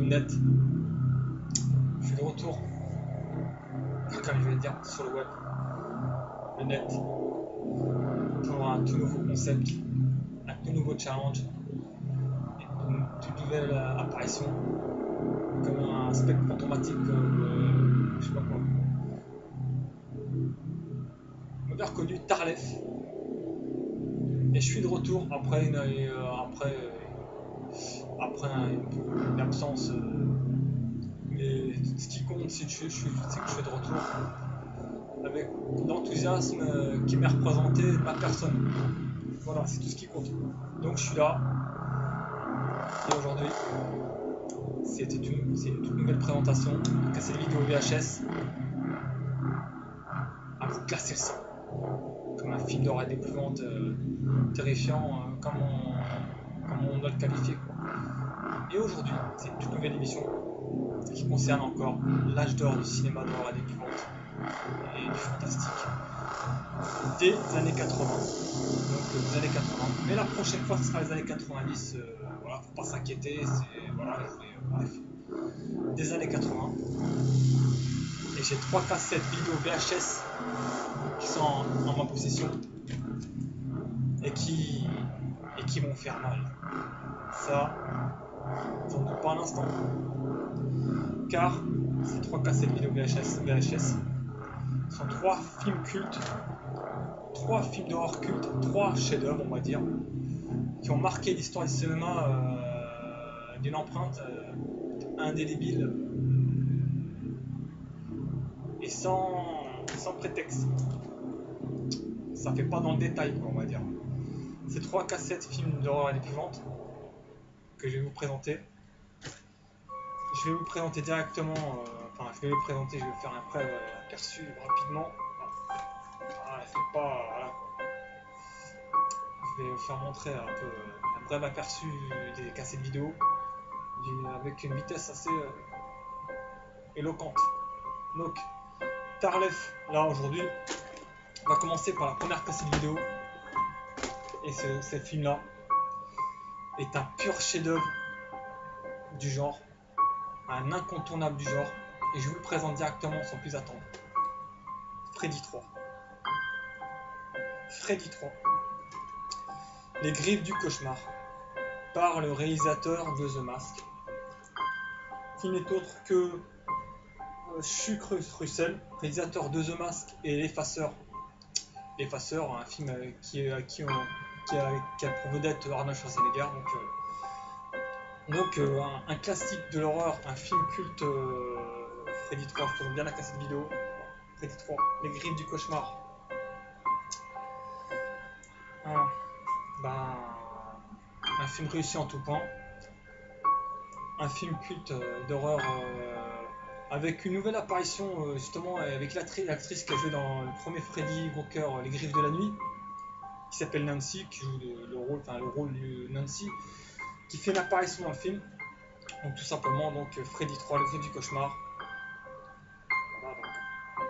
le net. Je suis de retour, comme je vais dire, sur le web, le net, pour un tout nouveau concept, un tout nouveau challenge, une toute nouvelle apparition, comme un spectre fantomatique, je sais pas quoi. On m'a reconnu Tarlef. Et je suis de retour après une absence. Mais ce qui compte, c'est que je suis de retour avec l'enthousiasme qui m'est représenté de ma personne. Voilà, c'est tout ce qui compte. Donc je suis là. Et aujourd'hui, c'est une toute nouvelle présentation. Casser les vidéos VHS à vous casser le sang. Comme un film d'horreur et d'épouvante terrifiant, comme on doit le qualifier, quoi. Et aujourd'hui, c'est une toute nouvelle émission qui concerne encore l'âge d'or du cinéma d'horreur et d'épouvante et du fantastique des années 80. Donc des années 80. Mais la prochaine fois, ce sera les années 90. Voilà, faut pas s'inquiéter. Voilà, bref, des années 80. Et j'ai 3 cassettes vidéo VHS qui sont en ma possession et qui vont faire mal. Ça, j'en doute pas un instant. Car ces 3 cassettes vidéo VHS sont 3 films cultes, 3 films d'horreur cultes, 3 chefs-d'œuvre, on va dire, qui ont marqué l'histoire du cinéma d'une empreinte indélébile et sans prétexte. Ça fait pas dans le détail, quoi, on va dire. Ces 3 cassettes films d'horreur et d'épouvante que je vais vous présenter. Je vais vous présenter directement, je vais faire un bref aperçu rapidement. Voilà, c'est pas, voilà, quoi. Je vais vous faire montrer un peu un bref aperçu des cassettes vidéo avec une vitesse assez éloquente. Donc, Tarlef, là aujourd'hui, on va commencer par la première cassette vidéo. Et ce film-là est un pur chef-d'œuvre du genre, un incontournable du genre, et je vous le présente directement sans plus attendre. Freddy 3. Freddy 3. Les griffes du cauchemar, par le réalisateur de The Mask, qui n'est autre que Chuck Russell, réalisateur de The Mask et L'Effaceur. L'Effaceur, un film qui a pour vedette Arnold Schwarzenegger. Donc un classique de l'horreur, un film culte, Freddy 3, je trouve bien la cassette vidéo. Freddy 3, Les griffes du cauchemar. Un film réussi en tout point. Un film culte d'horreur avec une nouvelle apparition justement avec l'actrice qui a joué dans le premier Freddy Krueger, Les griffes de la nuit, qui s'appelle Nancy, qui joue le rôle de Nancy, qui fait une apparition dans le film. Donc tout simplement, Freddy 3, Le griffes du cauchemar. Voilà,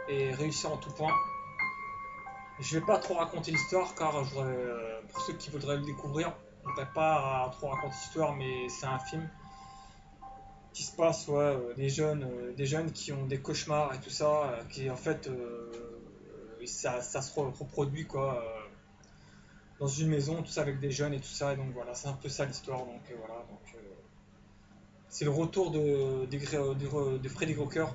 et réussi en tout point. Je vais pas trop raconter l'histoire car pour ceux qui voudraient le découvrir, je ne vais pas trop raconter l'histoire, mais c'est un film qui se passe, des jeunes qui ont des cauchemars et tout ça, qui en fait ça se reproduit, quoi, dans une maison, tout ça avec des jeunes et tout ça, et donc voilà, c'est un peu ça l'histoire. C'est le retour de Freddy Krueger,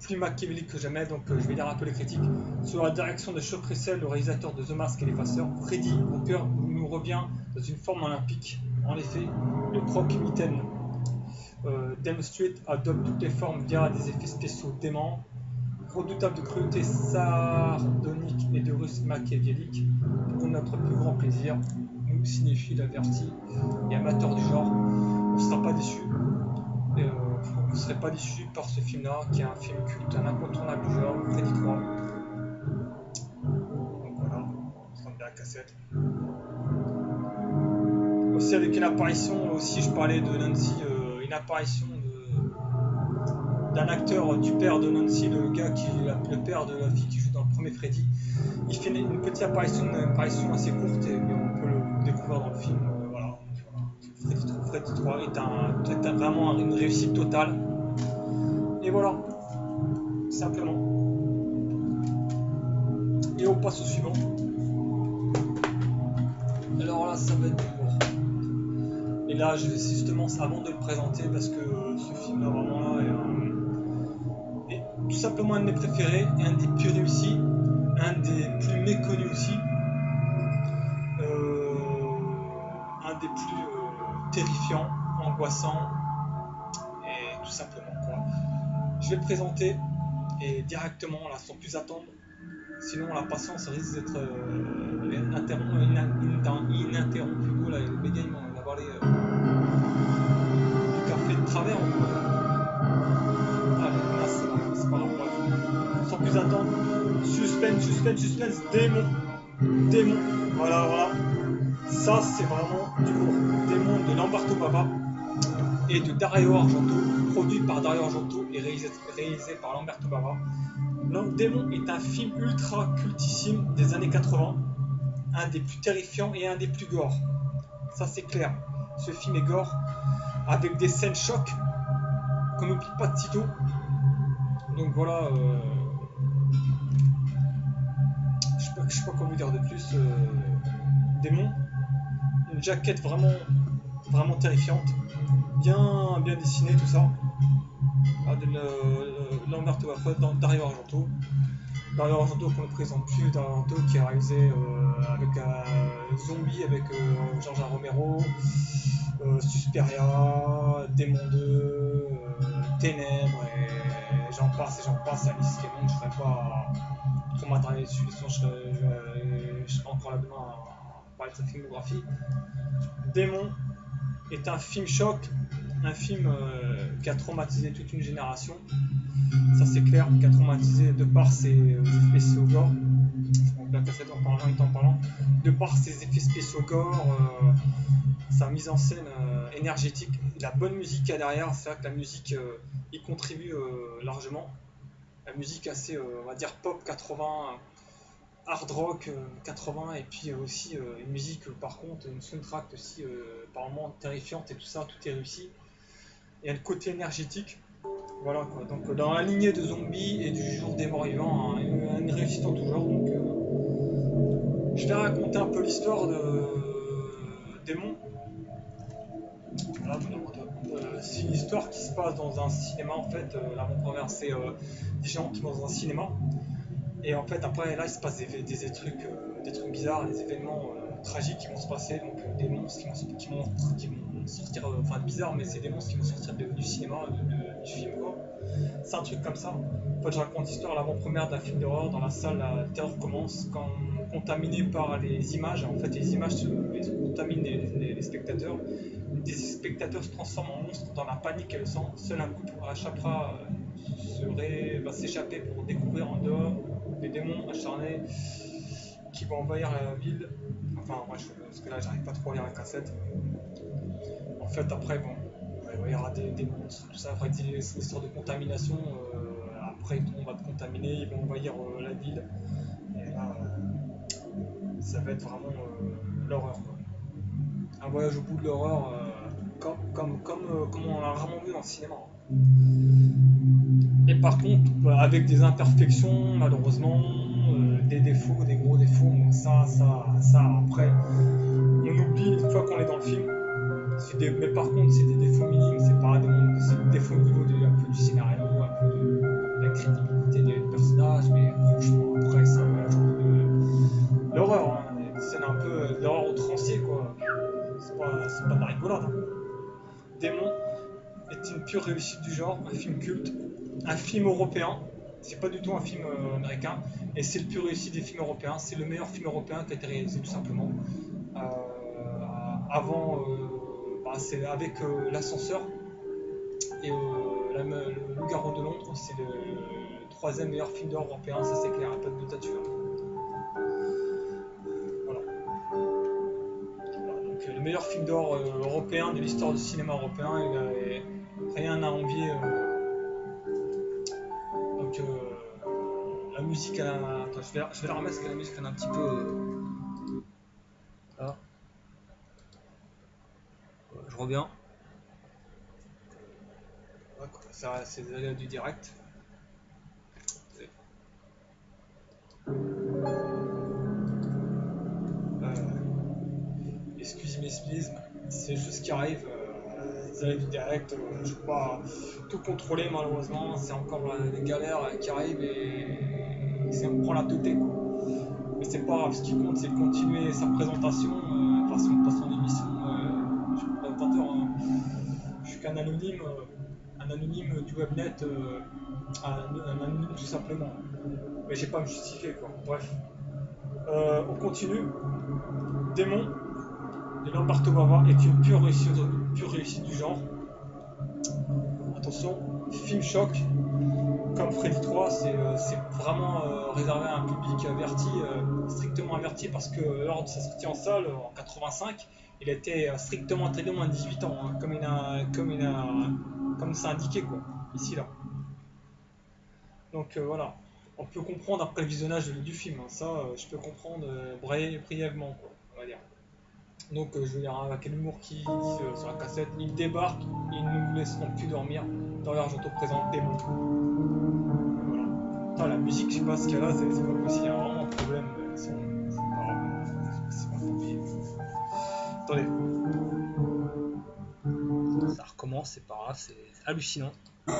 plus machiavélique que jamais. Donc je vais lire un peu les critiques. Sous la direction de Chuck Russell, le réalisateur de The Mask et l'Effaceur, Freddy Krueger nous revient dans une forme olympique. En effet, le croque-mitaine d'Elm Street adopte toutes les formes via des effets spéciaux déments, redoutable de cruauté sardonique et de ruse machiavélique. Pour notre plus grand plaisir, nous, cinéphiles avertis et amateurs du genre, on ne sera pas déçus. Vous ne serez pas déçus par ce film-là, qui est un film culte, un incontournable du genre, Freddy 3. Donc voilà, on se rend bien la cassette. Aussi avec une apparition, je parlais de Nancy, une apparition d'un acteur du père de Nancy, le père de la fille qui joue dans le premier Freddy. Il fait une petite apparition, assez courte, et on peut le découvrir dans le film. Freddy 3. Freddy 3 est vraiment une réussite totale. Et voilà, simplement. Et on passe au suivant. Alors là, ça va être du lourd. Et là, je vais justement, avant de le présenter, parce que ce film-là, vraiment là, est tout simplement un de mes préférés, et un des plus réussis, un des plus méconnus aussi, un des plus terrifiants, angoissants, et tout simplement quoi. Je vais le présenter, et directement, là, sans plus attendre, sinon la patience risque d'être ininterrompue. Oh là, le méga, il va avoir du café de travers ou quoi. Allez, là, c'est pas grave, bref. Sans plus attendre, suspense, démon, voilà. Ça, c'est vraiment du lourd. Démon de Lamberto Bava et de Dario Argento, produit par Dario Argento et réalisé par Lamberto Bava. Démon est un film ultra cultissime des années 80, un des plus terrifiants et un des plus gore. Ça, c'est clair. Ce film est gore, avec des scènes chocs qu'on n'oublie pas de sitôt. Donc voilà, je sais pas quoi vous dire de plus. Démon, une jaquette vraiment terrifiante, bien dessinée, tout ça. Lamberto Bava dans Dario Argento. Dario Argento qu'on ne présente plus, Dario Argento qui a réalisé avec Zombie avec George Romero, Suspiria, Démon 2, Ténèbres et j'en passe, la liste qui est longue, je ne serais pas trop m'attarder dessus, sinon je serais encore là-dedans à parler de sa filmographie. Démon est un film choc, un film qui a traumatisé toute une génération. Ça c'est clair, qui a traumatisé de par ses effets spéciaux gore. Donc la cassette en parlant, de par ses effets spéciaux gore, sa mise en scène énergétique, la bonne musique qu'il y a derrière. C'est vrai que la musique y contribue largement. La musique assez, on va dire pop 80, hard rock 80, et puis aussi une musique par contre, une soundtrack aussi par moments terrifiante et tout ça, tout est réussi. Il y a le côté énergétique. Voilà quoi, donc dans la lignée de Zombie et du Jour des Morts Vivants, une réussite en tout genre. Donc je vais raconter un peu l'histoire de Démon. Voilà, c'est une histoire qui se passe dans un cinéma en fait. L'avant-première, c'est des gens qui vont dans un cinéma. Et en fait, après, là, il se passe des trucs bizarres, des événements tragiques qui vont se passer. Donc, des monstres qui vont sortir, enfin, bizarres, mais c'est des monstres qui vont sortir du cinéma, du film, quoi. C'est un truc comme ça. En fait, je raconte l'histoire, l'avant-première d'un film d'horreur. Dans la salle, la terreur commence, contaminée par les images. En fait, les images contaminent les spectateurs. Des spectateurs se transforment en monstres dans la panique et le sang. Seul un couple échappera, va s'échapper pour découvrir en dehors des démons acharnés qui vont envahir la ville. Enfin, bref, parce que là, j'arrive pas trop à lire la cassette. En fait, après, bon, il y aura des monstres, tout ça. Après, c'est une histoire de contamination. Après, tout le monde va te contaminer, ils vont envahir la ville. Et là, ça va être vraiment l'horreur. Un voyage au bout de l'horreur, comme on l'a rarement vu dans le cinéma. Et par contre, avec des imperfections, malheureusement, des défauts, des gros défauts, donc ça, après, on oublie une fois qu'on est dans le film. Mais par contre, c'est des défauts minimes, c'est des défauts au niveau un peu du scénario, un peu de la crédibilité des personnages, mais franchement, après, ça va être de l'horreur, hein, des scènes un peu d'horreur outrancier, quoi. C'est pas de la rigolade. Hein. Démon est une pure réussite du genre, un film culte, un film européen, c'est pas du tout un film américain, et c'est le plus réussi des films européens, c'est le meilleur film européen qui a été réalisé tout simplement. Avant, c'est avec L'Ascenseur et le Loup-garou de Londres, c'est le troisième meilleur film d'horreur européen, ça c'est clair, un peu de doute là-dessus. Voilà. Donc le meilleur film d'horreur européen de l'histoire du cinéma européen, et rien à envier. Donc la musique, attends, je vais la remettre parce que la musique elle a un petit peu. Là. Je reviens. ça c'est des aléas du direct. Excusez mes splismes, c'est juste ce qui arrive. Les aléas du direct, je peux pas tout contrôler malheureusement. C'est encore des galères qui arrivent et ça me prend la tête quoi. Mais c'est pas grave, ce qui compte c'est de continuer sa présentation. Enfin, si on passe en émission, je suis présentateur, hein. Je suis qu'un anonyme du webnet, un anonyme tout simplement. Mais j'ai pas à me justifier quoi. Bref. On continue. Démon de Lamberto Bava est une pure réussite du genre. Attention, film choc. Comme Freddy 3, c'est vraiment réservé à un public averti, strictement averti, parce que lors de sa sortie en salle en 85, il était strictement interdit aux moins de 18 ans, hein, comme c'est indiqué quoi, ici là. Donc voilà, on peut comprendre après le visionnage du film, hein, ça je peux comprendre brièvement quoi, on va dire. Donc je veux dire avec l'humour qui sur la cassette, ils débarquent, ils ne nous laisseront plus dormir. Dario Argento présente Démon. Voilà. Putain, la musique, je sais pas ce qu'il y a là, c'est pas possible, il y a vraiment un problème. C'est pas grave, c'est pas compliqué. Attendez. Ça recommence, c'est pas grave, c'est hallucinant. À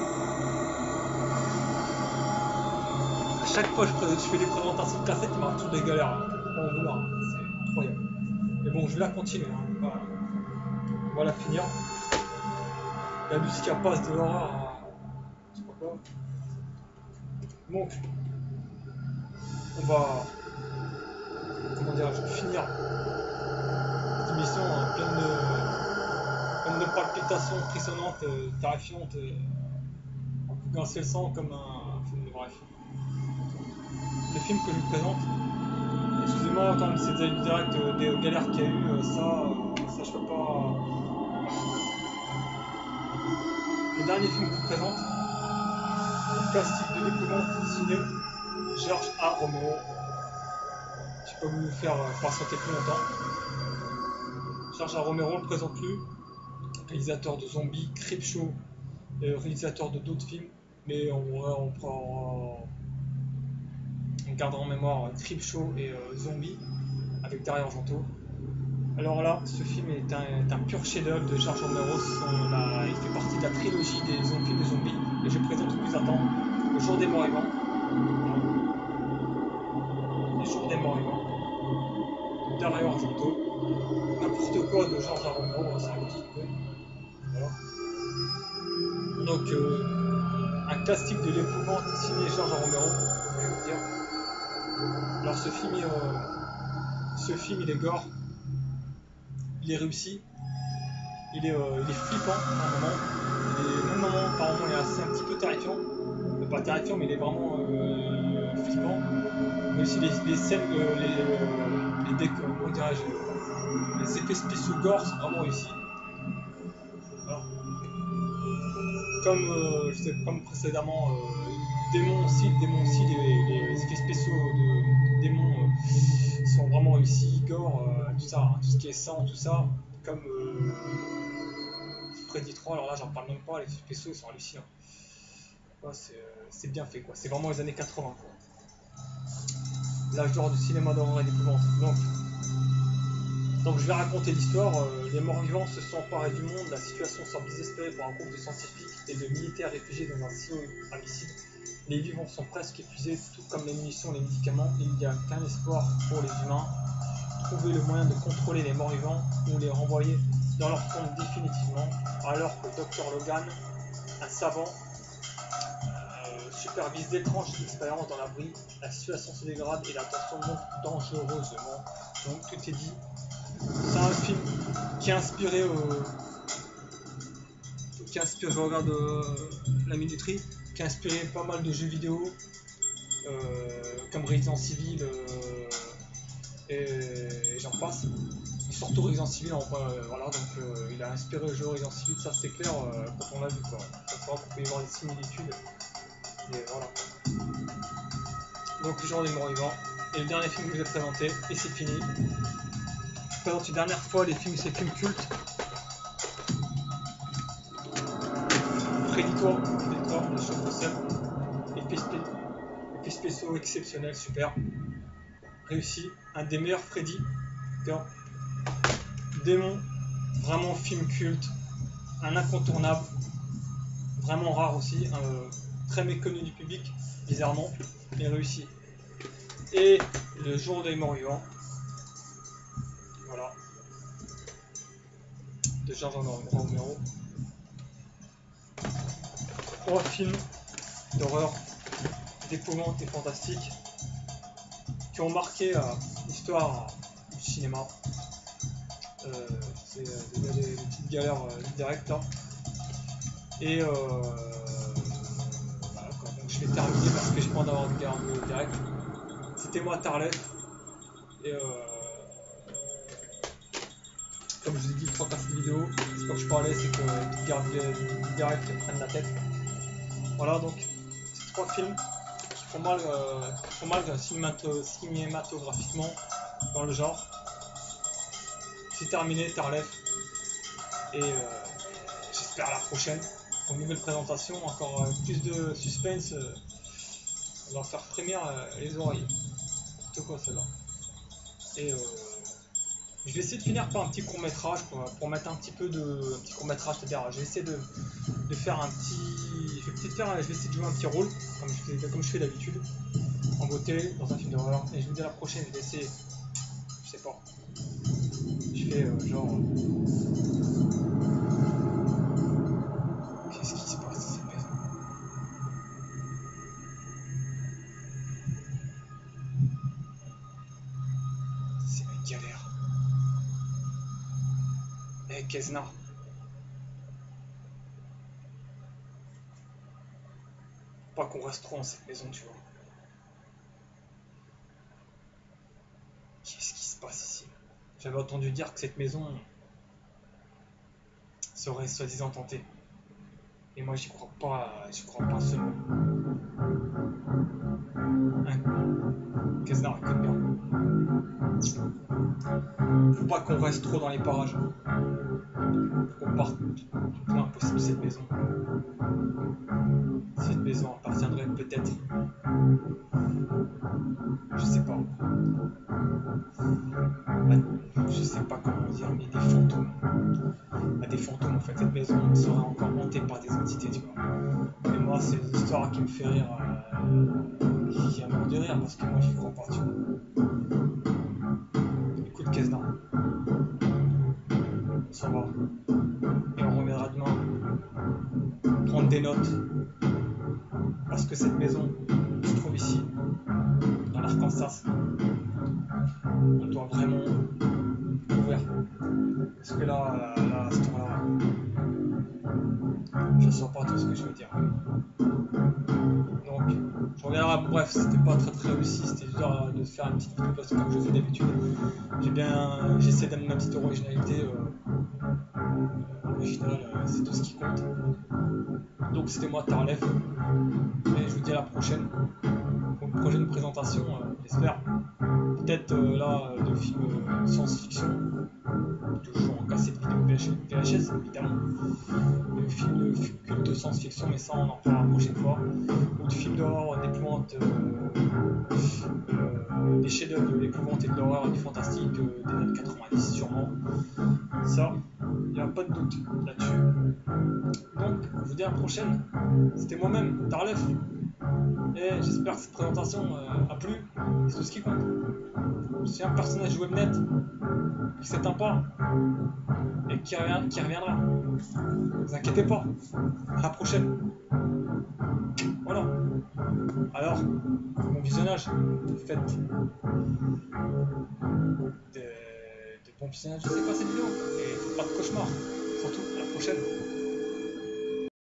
chaque fois que je fais des présentations de cassette, il m'arrive toutes des galères. Hein. Pas en vouloir, hein. C'est incroyable. Mais bon, je vais la continuer. Hein. Voilà. On va la finir. La musique elle passe de l'horreur à. Je sais pas quoi. Donc, on va. Comment dire, je vais finir cette émission hein, pleine de palpitations frissonnantes, terrifiantes, grincer le sang comme un film de bref. Le film que je vous présente, excusez-moi quand même c'est du direct des galères qu'il y a eu, ça je peux pas. Le dernier film que je vous présente, classique de l'épouvante signé George A. Romero. Je ne vais pas vous faire patienter plus longtemps. George A. Romero le présente lui, réalisateur de Zombies, Creepshow, réalisateur de d'autres films, mais on gardera en mémoire Creepshow et Zombies avec Dario Argento. Alors là, ce film est un pur chef-d'œuvre de George Romero. Il fait partie de la trilogie des films de zombies. Et je présente sans plus attendre Le Jour des Morts Vivants. Le Jour des Morts Vivants. Dario Argento. N'importe quoi de George Romero, c'est un petit peu. Voilà. Donc, un classique de l'épouvante signé George Romero, je vais vous dire. Alors, ce film, il est gore. Il est réussi, il est flippant par moment, par moment il est assez un petit peu terrifiant, pas terrifiant mais il est vraiment flippant, mais aussi les scènes, les effets spéciaux gore sont vraiment réussis. Voilà. Comme précédemment, Démon aussi, les effets spéciaux de Démon sont vraiment réussis, gore, tout ça, hein, tout ce qui est sang, tout ça, comme Freddy 3, alors là j'en parle même pas, les effets spéciaux sont hallucinants. Ouais, c'est bien fait quoi, c'est vraiment les années 80 quoi. L'âge d'or du cinéma d'horreur et d'épouvante. Donc je vais raconter l'histoire, les morts vivants se sont emparés du monde, la situation semble désespérée pour un groupe de scientifiques et de militaires réfugiés dans un silo homicide. Les vivants sont presque épuisés, tout comme les munitions et les médicaments, il n'y a qu'un espoir pour les humains, trouver le moyen de contrôler les morts vivants ou les renvoyer dans leur tombe définitivement, alors que Dr Logan, un savant, supervise d'étranges expériences dans l'abri, la situation se dégrade et la tension monte dangereusement. Donc tout est dit. C'est un film qui a inspiré, je regarde la minuterie, qui a inspiré pas mal de jeux vidéo, comme Resident Evil et j'en passe. Et surtout Resident Evil, voilà, donc il a inspiré le jeu Resident Evil, ça c'est clair quand on l'a vu quoi. Ça se voit qu'on peut y voir des similitudes. Et voilà. Donc le jour des morts vivants. Et le dernier film que je vous ai présenté, et c'est fini. Je présente une dernière fois ces films cultes. Préditoire de Sean Russell, effets spéciaux exceptionnels, super, réussi, un des meilleurs Freddy, démon, vraiment film culte, un incontournable, vraiment rare aussi, très méconnu du public, bizarrement, mais réussi. Et le jour des morts vivants, voilà, de George Romero. 3 films d'horreur, d'épouvante et fantastique qui ont marqué l'histoire du cinéma. C'est des petites galères directes là. Et voilà, quoi. Donc je vais terminer parce que j'ai pas d'avoir une galère directe. C'était moi Tarlef. Et comme je vous ai dit 3 4 vidéos, c'est pas que je parlais, c'est que les petites galères directes me prennent la tête. Voilà, donc ces 3 films qui font mal cinématographiquement dans le genre. C'est terminé, Tarlef. Et j'espère à la prochaine pour une nouvelle présentation, encore plus de suspense. On va faire frémir les oreilles. Tout quoi celle-là. Et je vais essayer de finir par un petit court-métrage pour mettre un petit peu de. Un petit court-métrage, c'est-à-dire je vais essayer de faire un petit. Je vais essayer de jouer un petit rôle, comme je fais d'habitude, en beauté, dans un film d'horreur. Et je vous dis à la prochaine, je vais essayer. Je sais pas. Je fais genre. Qu'est-ce qui se passe dans cette maison? C'est une galère. Eh, Kezna. Pas qu'on reste trop dans cette maison, tu vois. Qu'est-ce qui se passe ici? J'avais entendu dire que cette maison serait soi-disant tentée. Et moi j'y crois pas un seul mot. Kezna, écoute bien. Faut pas qu'on reste trop dans les parages. Faut qu'on parte du plus loin possible de cette maison. Cette maison appartiendrait peut-être. Je sais pas. Je sais pas comment dire, mais des fantômes. Des fantômes en fait. Cette maison serait encore hantée par des entités, tu vois. Et moi, c'est une histoire qui me fait rire, qui a mort de rire parce que moi j'y crois pas, tu vois. Écoute, Kezna. On s'en va. Et on reviendra demain prendre des notes. Parce que cette maison se trouve ici, dans l'Arkansas. On doit vraiment ouvrir. Parce que là, à ce temps-là, je ne sens pas tout ce que je veux dire. Donc, je reviendrai. Bref, c'était pas très réussi. C'était juste de faire une petite vidéo parce que comme je fais d'habitude, j'essaie d'amener ma petite originalité. Original, c'est tout ce qui compte. Donc c'était moi Tarlef. Et je vous dis à la prochaine. Pour une prochaine présentation, j'espère. Peut-être là de films science-fiction. Toujours en cassette vidéo VHS évidemment. De films culte de science-fiction, mais ça on en reparlera la prochaine fois. Ou de films d'horreur, d'épouvante, des chefs-d'œuvre de l'épouvante et de l'horreur et du fantastique des années 90 sûrement. Ça, il n'y a pas de doute là-dessus. Donc, je vous dis à la prochaine. C'était moi-même, Tarlef. Et j'espère que cette présentation a plu. C'est tout ce qui compte. Je suis un personnage webnet qui s'éteint pas et qui reviendra. Ne vous inquiétez pas. À la prochaine. Voilà. Alors, bon visionnage. Faites de bon visionnage. Je sais pas cette vidéo. Et pas de cauchemar. Surtout, à la prochaine.